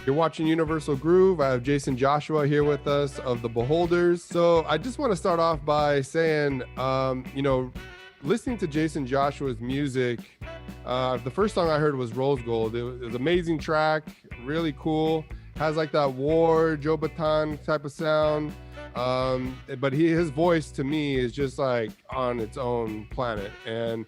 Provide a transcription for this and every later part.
You're watching Universal Groove. I have Jason Joshua here with us of The Beholders. So I just want to start off by saying, listening to Jason Joshua's music, the first song I heard was Rose Gold. It was an amazing track, really cool. Has like that war, Joe Bataan type of sound. But his voice to me is just like on its own planet, and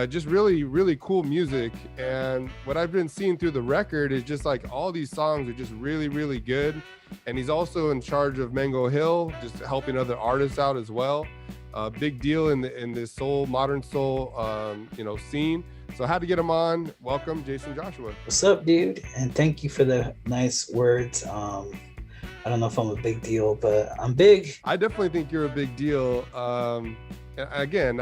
just really, really cool music. And what I've been seeing through the record is just like all these songs are just really, really good. And he's also in charge of Mango Hill, just helping other artists out as well. Big deal in this modern soul, scene. So I had to get him on. Welcome, Jason Joshua. What's up, dude? And thank you for the nice words. I don't know if I'm a big deal, but I'm big. I definitely think you're a big deal. Again,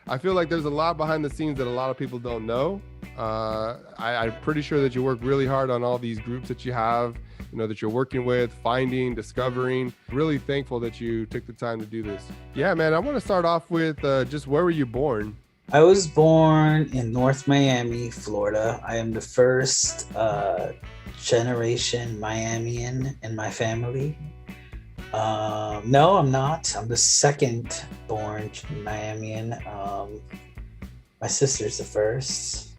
I feel like there's a lot behind the scenes that a lot of people don't know. I'm pretty sure that you work really hard on all these groups that you have, that you're working with, finding, discovering. Really thankful that you took the time to do this. Yeah, man, I want to start off with just where were you born? I was born in North Miami, Florida. I am the first generation Miamian in my family. No, I'm not. I'm the second born Miamian. My sister's the first.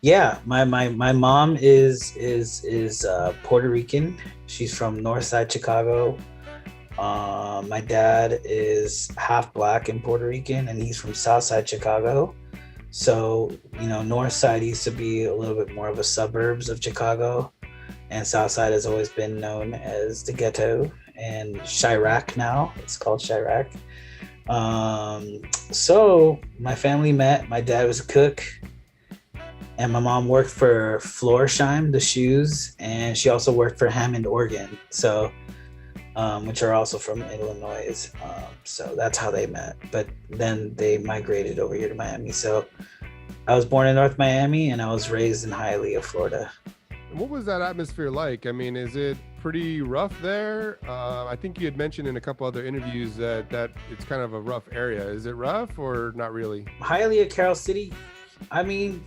Yeah, my mom is Puerto Rican. She's from Northside Chicago. My dad is half black and Puerto Rican, and he's from Southside Chicago. So, North Side used to be a little bit more of a suburbs of Chicago, and South Side has always been known as the ghetto, and Chirac now, it's called Chirac. So my family met. My dad was a cook, and my mom worked for Florsheim, the shoes, and she also worked for Hammond Organ, so which are also from Illinois. So that's how they met. But then they migrated over here to Miami. So I was born in North Miami, and I was raised in Hialeah, Florida. What was that atmosphere like? I mean, is it pretty rough there? I think you had mentioned in a couple other interviews that it's kind of a rough area. Is it rough or not really? Hialeah, Carroll City, I mean,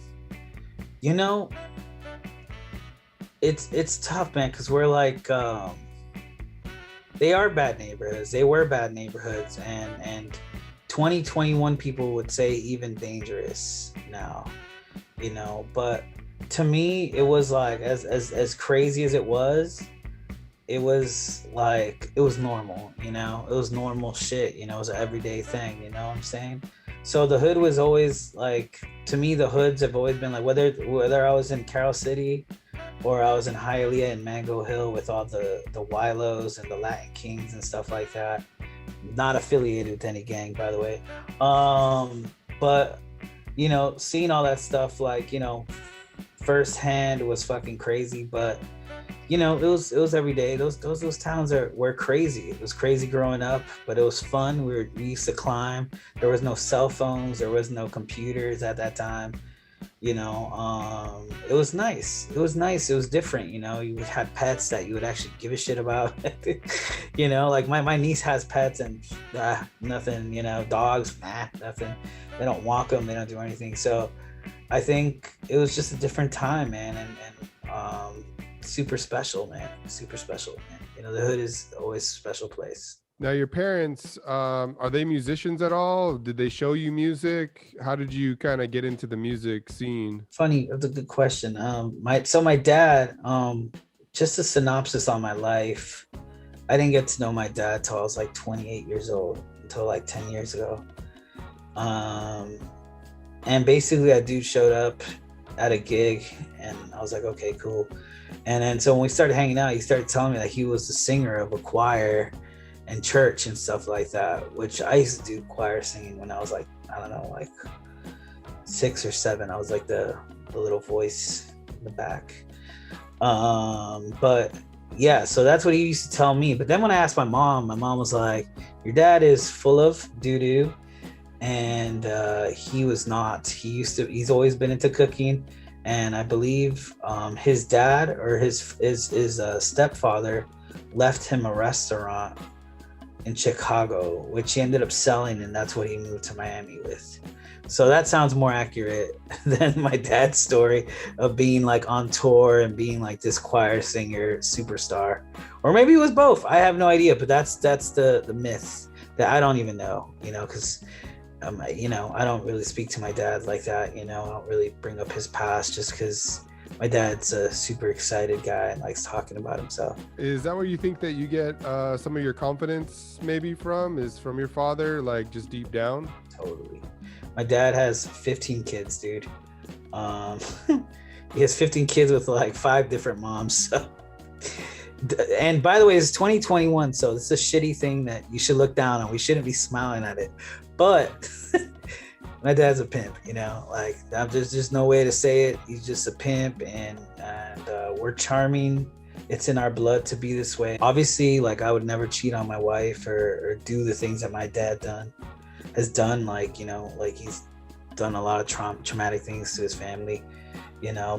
it's tough, man, because we're like, they are bad neighborhoods. They were bad neighborhoods, and 2021 people would say even dangerous now, but to me, it was like as crazy as it was like, it was normal, it was normal shit, it was an everyday thing, you know what I'm saying? So the hood was always like, to me, the hoods have always been like, whether I was in Carroll City or I was in Hialeah and Mango Hill with all the Wilos and the Latin Kings and stuff like that. Not affiliated with any gang, by the way. But seeing all that stuff, like, firsthand was fucking crazy. But it was every day. Those towns were crazy. It was crazy growing up, but it was fun. We used to climb. There was no cell phones. There was no computers at that time. It was nice. It was different. You had pets that you would actually give a shit about. Like my niece has pets and nothing. Dogs, nothing. They don't walk them. They don't do anything. So I think it was just a different time, man, and super special, man. Super special, man. The hood is always a special place. Now, your parents, are they musicians at all? Did they show you music? How did you kind of get into the music scene? Funny, that's a good question. My dad, just a synopsis on my life. I didn't get to know my dad till I was like 28 years old, until like 10 years ago. And basically that dude showed up at a gig, and I was like, okay, cool. And then so when we started hanging out, he started telling me that he was the singer of a choir and church and stuff like that, which I used to do choir singing when I was like, I don't know, like 6 or 7. I was like the little voice in the back. But yeah, so that's what he used to tell me. But then when I asked my mom was like, your dad is full of doo-doo. And he was not. He's always been into cooking. And I believe his dad or his stepfather left him a restaurant in Chicago, which he ended up selling, and that's what he moved to Miami with. So that sounds more accurate than my dad's story of being like on tour and being like this choir singer superstar. Or maybe it was both. I have no idea, but that's the myth that I don't even know, because I don't really speak to my dad like that, I don't really bring up his past just because my dad's a super excited guy and likes talking about himself. Is that where you think that you get some of your confidence maybe from, is from your father, like just deep down? Totally. My dad has 15 kids, dude. He has 15 kids with like 5 different moms. So. And by the way, it's 2021, so it's a shitty thing that you should look down on. We shouldn't be smiling at it. But my dad's a pimp, like there's just no way to say it. He's just a pimp, and we're charming. It's in our blood to be this way. Obviously, like I would never cheat on my wife or do the things that my dad has done, like he's done a lot of traumatic things to his family,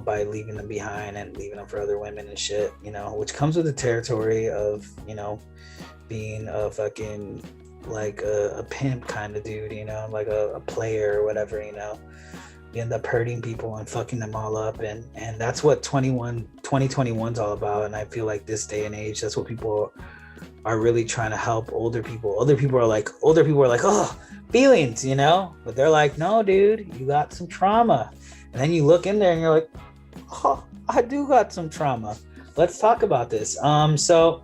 by leaving them behind and leaving them for other women and shit, which comes with the territory of being a fucking like a pimp kind of dude, like a player or whatever. You end up hurting people and fucking them all up, and that's what 2021's all about. And I feel like this day and age, that's what people are really trying to help older people. Older people are like, oh, feelings, but they're like, no, dude, you got some trauma. And then you look in there and you're like, oh, I do got some trauma. Let's talk about this. So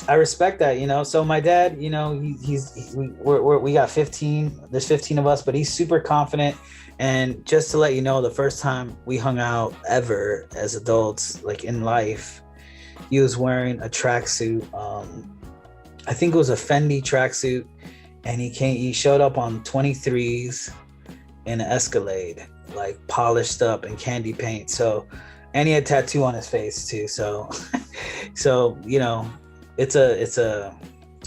I respect that, So my dad, we got 15. There's 15 of us, but he's super confident. And just to let you know, the first time we hung out ever as adults, like in life, he was wearing a tracksuit. I think it was a Fendi tracksuit, and he showed up on 23s in an Escalade, like polished up in candy paint. So, and he had a tattoo on his face too. So,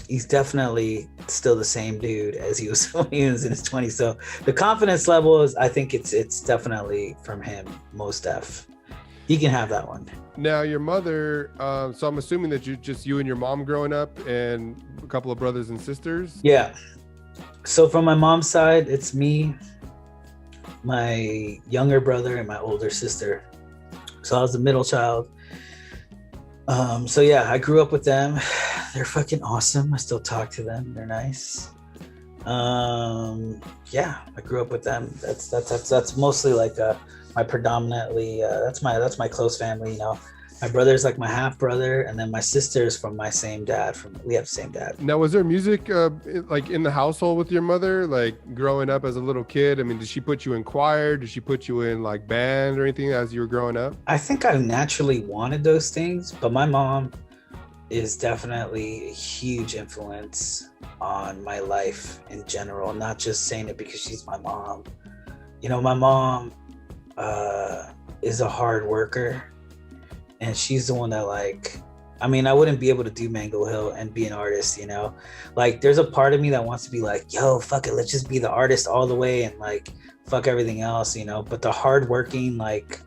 he's definitely still the same dude as he was when he was in his 20s. So the confidence level is, I think it's definitely from him, most def. You can have that one. Now your mother, so I'm assuming that you and your mom growing up and a couple of brothers and sisters? Yeah. So from my mom's side, it's me, my younger brother, and my older sister. So I was the middle child. So yeah, I grew up with them. They're fucking awesome. I still talk to them. They're nice. Yeah, I grew up with them. That's mostly like my predominantly that's my close family. My brother's like my half brother, and then my sister's from my same dad. We have the same dad. Now, was there music like in the household with your mother, like growing up as a little kid? I mean, did she put you in choir? Did she put you in like band or anything as you were growing up? I think I naturally wanted those things, but my mom is definitely a huge influence on my life in general. Not just saying it because she's my mom. My mom is a hard worker, and she's the one that I wouldn't be able to do Mango Hill and be an artist, like there's a part of me that wants to be like, yo, fuck it, let's just be the artist all the way and like fuck everything else, but the hardworking like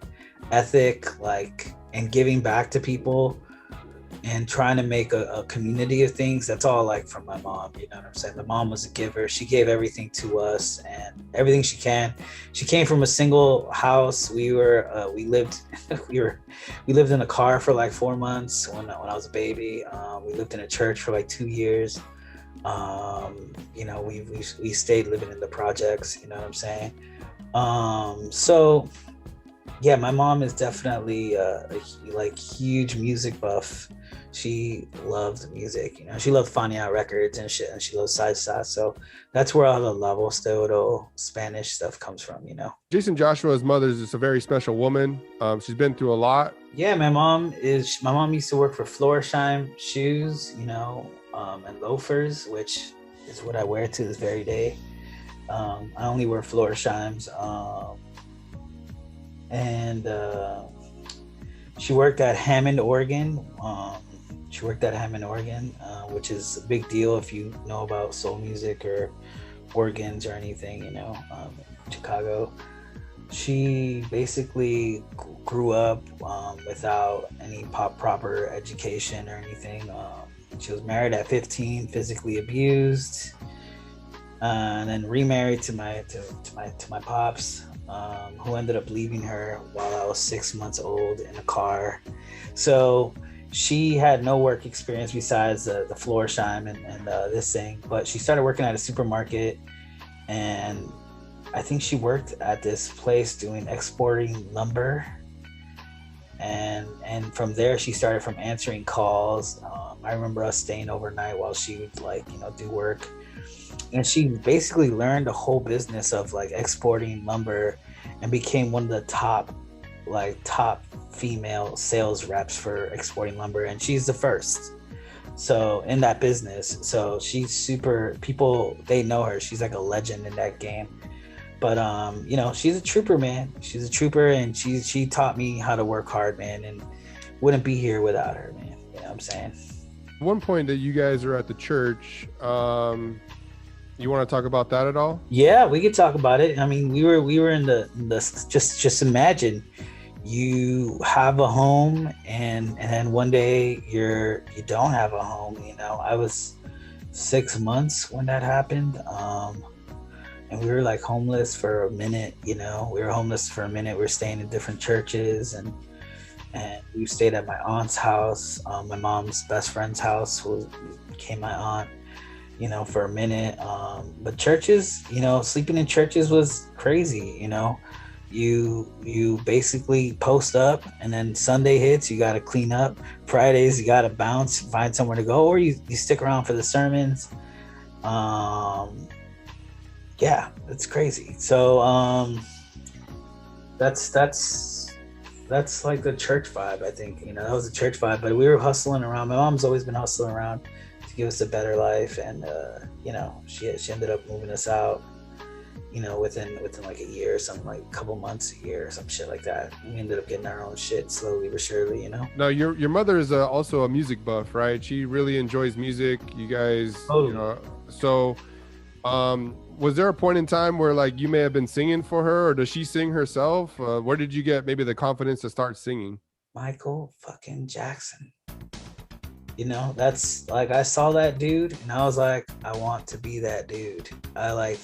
ethic, like, and giving back to people and trying to make a community of things, that's all like from my mom. You know what I'm saying? My mom was a giver. She gave everything to us and everything she can. She came from a single house. We lived in a car for like 4 months when I was a baby. We lived in a church for like 2 years. We stayed living in the projects, you know what I'm saying? So yeah, my mom is definitely a huge music buff. She loved music, she loved Fania records and shit, and she loves salsa. So that's where all the La Voz de Oro Spanish stuff comes from, Jason Joshua's mother is just a very special woman. She's been through a lot. Yeah, my mom used to work for Florsheim shoes, and loafers, which is what I wear to this very day. I only wear Florsheims. And she worked at Hammond, Oregon. Which is a big deal if you know about soul music or organs or anything, in Chicago. She basically grew up without any proper education or anything. She was married at 15, physically abused, and then remarried to my pops, who ended up leaving her while I was 6 months old in a car. So she had no work experience besides the Florsheim and this thing, but she started working at a supermarket, and I think she worked at this place doing exporting lumber, and from there she started from answering calls. I remember us staying overnight while she would, like, you know, do work, and she basically learned the whole business of like exporting lumber and became one of the top female sales reps for exporting lumber, and she's the first so in that business. So she's super, people, they know her, she's like a legend in that game. But you know, she's a trooper, man. She's a trooper, and she taught me how to work hard, man, and wouldn't be here without her, man. You know what I'm saying? One point that you guys are at the church, you want to talk about that at all? Yeah, we could talk about it. I mean, we were in the just imagine you have a home, and then one day you don't have a home. You know, I was 6 months when that happened, and we were like homeless for a minute. You know, we were homeless for a minute. We were staying in different churches, and we stayed at my aunt's house, my mom's best friend's house, who became my aunt, you know, for a minute. But churches, you know, sleeping in churches was crazy. You know, you basically post up, and then Sunday hits, you got to clean up. Fridays, you got to bounce, find somewhere to go, or you stick around for the sermons. Yeah, it's crazy. So that's like the church vibe, I think. You know, that was the church vibe. But we were hustling around. My mom's always been hustling around to give us a better life, and you know, she ended up moving us out, you know, within like a year or something, like a couple months, a year or some shit like that. We ended up getting our own shit slowly but surely, you know. Now, your mother is also a music buff, right? She really enjoys music. You guys, you know, so was there a point in time where like you may have been singing for her, or does she sing herself? Where did you get maybe the confidence to start singing? Michael fucking Jackson. You know, that's like, I saw that dude and I was like, I want to be that dude. I like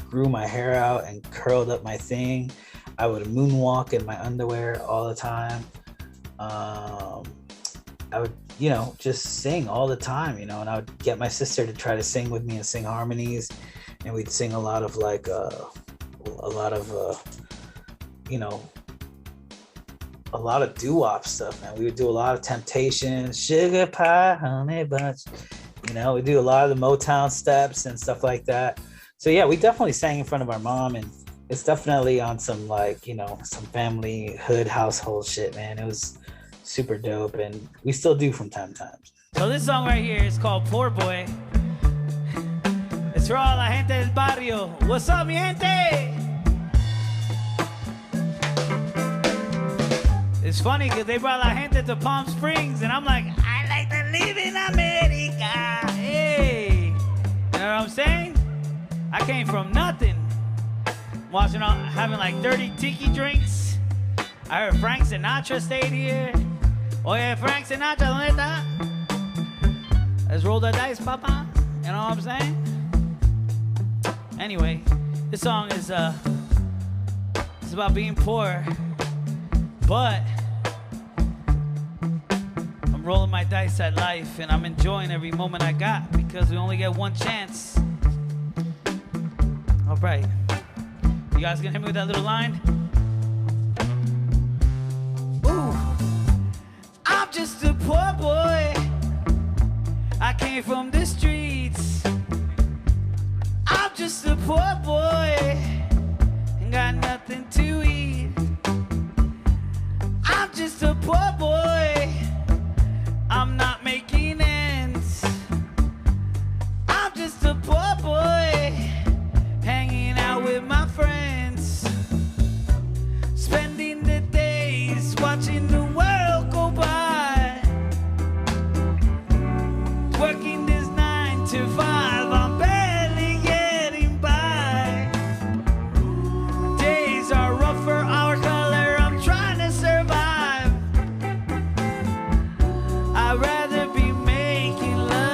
grew my hair out and curled up my thing. I would moonwalk in my underwear all the time. I would, you know, just sing all the time, you know, and I would get my sister to try to sing with me and sing harmonies. And we'd sing a lot of like, you know, a lot of doo-wop stuff, man. We would do a lot of Temptation, Sugar Pie, Honey Bunch. You know, we do a lot of the Motown steps and stuff like that. So yeah, we definitely sang in front of our mom, and it's definitely on some like, you know, some family hood household shit, man. It was super dope, and we still do from time to time. So this song right here is called Poor Boy. It's for all la gente del barrio. What's up, mi gente? It's funny because they brought la gente to Palm Springs, and I'm like, I like to live in America. Hey, you know what I'm saying? I came from nothing, having like 30 tiki drinks. I heard Frank Sinatra stayed here. Oye, Frank Sinatra, ¿dónde está? Let's roll the dice, papa. You know what I'm saying? Anyway, this song is it's about being poor, but I'm rolling my dice at life, and I'm enjoying every moment I got because we only get one chance. All right, you guys gonna hit me with that little line? Ooh, I'm just a poor boy. I came from the streets. I'm just a poor boy, ain't got nothing to eat. I'm just a poor boy, I'm not making ends. I'm just a poor boy, hanging out with my friends, spending the days watching the world go by, working this 9 to 5. I'm barely getting by. Days are rough for our color, I'm trying to survive. I'd rather be making love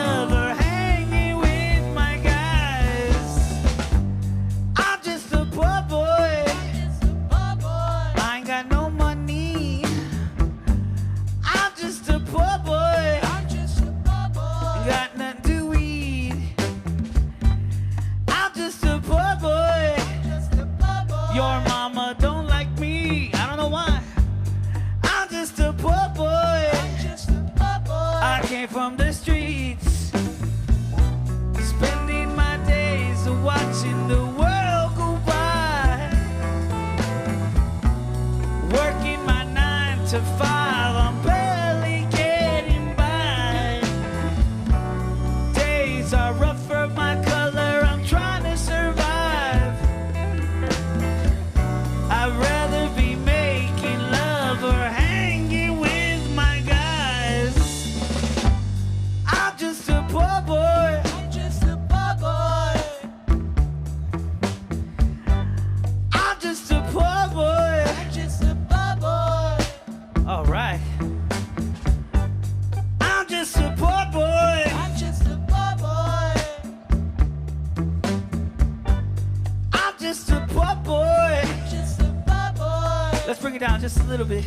it down just a little bit.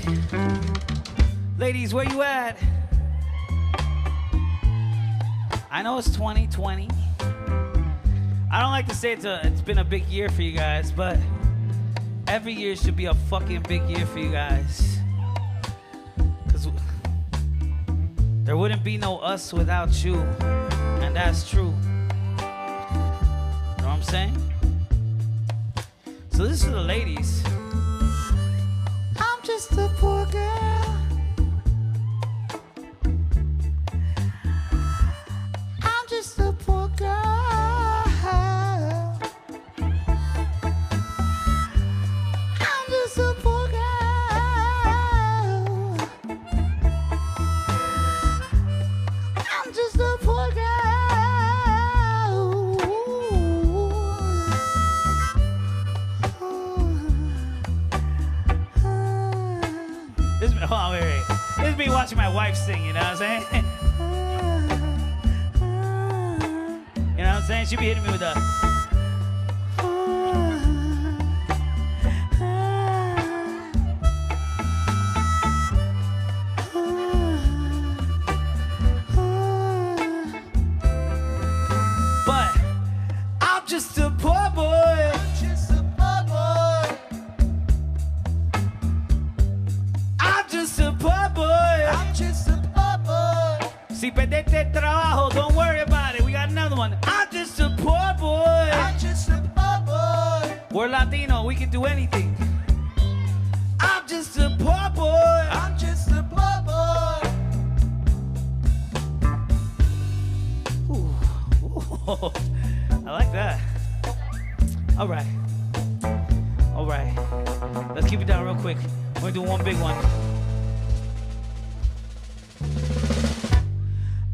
Ladies, where you at? I know it's 2020. I don't like to say it's been a big year for you guys, but every year should be a fucking big year for you guys. Because there wouldn't be no us without you. And that's true. You know what I'm saying? So this is for the ladies. I'm just a poor girl. I'm just a poor girl. I'm just a poor girl. I'm just a poor girl. Hold on, wait. This is me watching my wife sing, you know what I'm saying? You know what I'm saying? She be hitting me with a... But I'm just a poor boy. I'm just a poor boy. I'm just a poor boy. I'm just a poor boy. Si perdete trabajo, don't worry about it. We got another one. I'm just a poor boy. I'm just a poor boy. We're Latino, we can do anything. I'm just a poor boy. I'm just a poor boy. Ooh. Ooh. I like that. All right. All right. Let's keep it down real quick. We're gonna do one big one.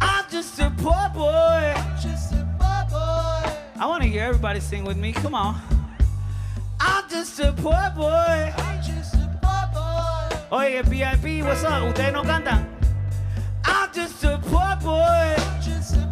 I'm just a poor boy. I'm just a poor boy. I want to hear everybody sing with me. Come on. I'm just a poor boy. I'm just a poor boy. Oye, VIP, what's up? Ustedes no cantan. I'm just a poor boy. I'm just a